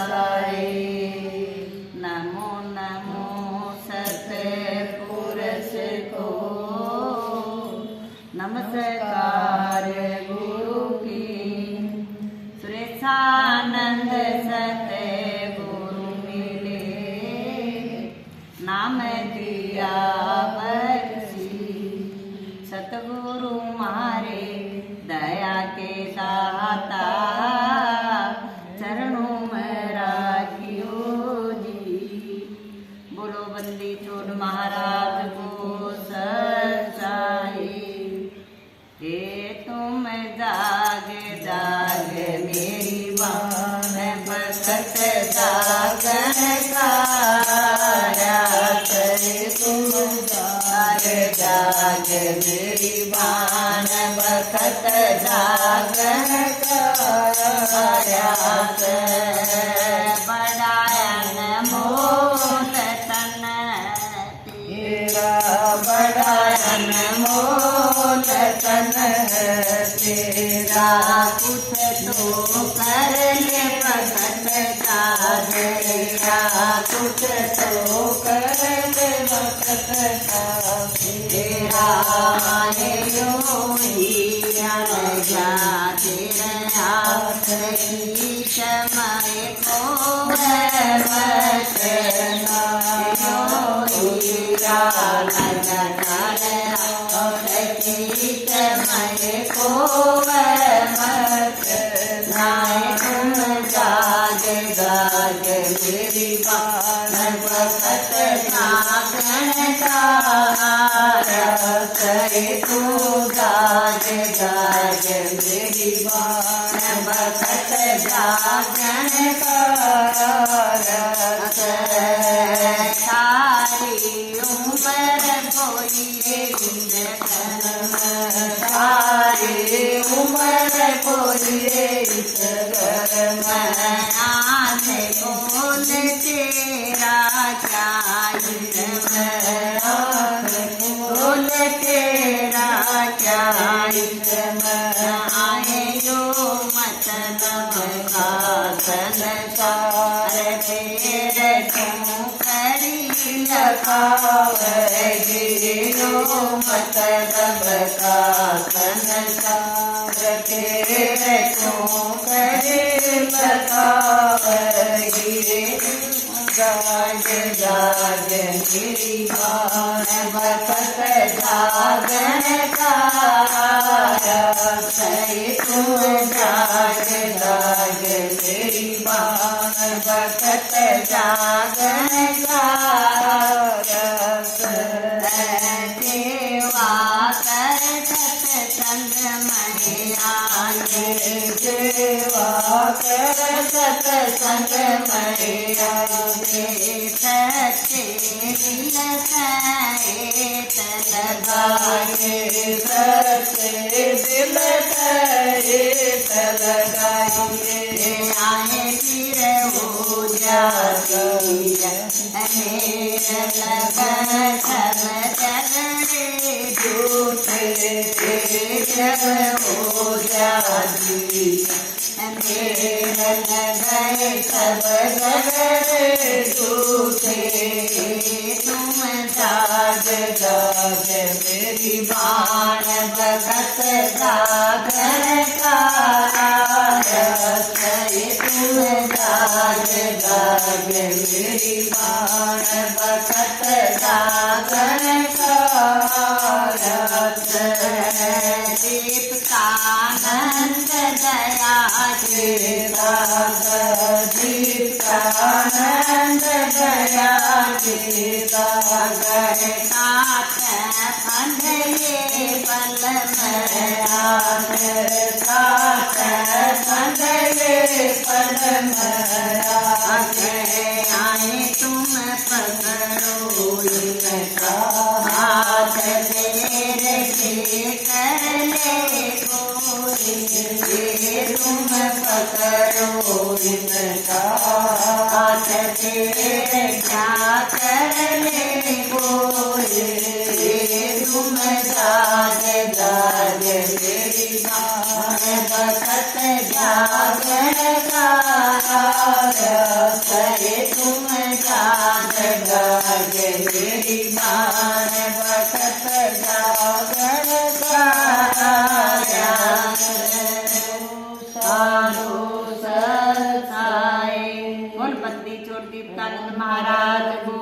साई। नमो नमो सतपुरुष को, नमस्कार गुरु की। सुरेशानंद सतगुरु मिले, नाम दिया बरसी। सतगुरु मारे दया के दाता, चरणों में राखियो जी। बोलो बंदी छोड़ महाराज को सच्चाई। हे तुम जाग जाग मेरी बान बसत जागन काया। तुम जाग जाग मेरी बान बसत जागन काया। बड़ायन मोल तन तेरा, बड़ायन मोल तन तेरा। कुछ तो कर ले भगत का दया, कुछ तो कर ले भगत का तेरा। जाते रही समय को समय को मत नाय। तुम जाग जाग मेरी बान बसत जागन काया। तू जाग जाग मेरी बान बसत जागन काया। सारी उम्र कोई सारी उम्र कोई आध बोल तेरा क्या बोल तेरा क्या। आए यो मतलब का संसार तेरे क्यों करी लखावगी। यो मतलब का संसार तेरे क्यों करी लखावगी। जाग जाग मेरी बान बसत जागन काया। तू जाग जाग मेरी बान बसत जागन काया। सेवा कर सत्संग में आए, सेवा कर सत्संग में आए। सच्चे दिल सहित लगाए, सच्चे दिल सहित लगाए। आए फिर हो जाती मेर लगन सब जगरे झूठे। जब हो जाती मेर लगन सब जगरे झूठे। तुम जाग जाग मेरी बान बसत जागन काया। तुम जाग जाग मेरी बान बसत जागन काया। दीप्तानंद दया के सागर, दीप्तानंद दया के सागर। साथ बंधे बल में आकर, साथ बंधे बल में आकर। आए तुम पकड़ो इनका हाथ, तेरे से कर ले कोई। तुम पकड़ो इनका हाथ, तेरे क्या कर ले कोई। तुम जाग जाग मेरी बान बसत जागन काया। सहे तुम जाग गागे मेरी बाण बखत जागण गाया साधु सत्साई। बोल पत्नी चोर दीप्तानंद महाराज को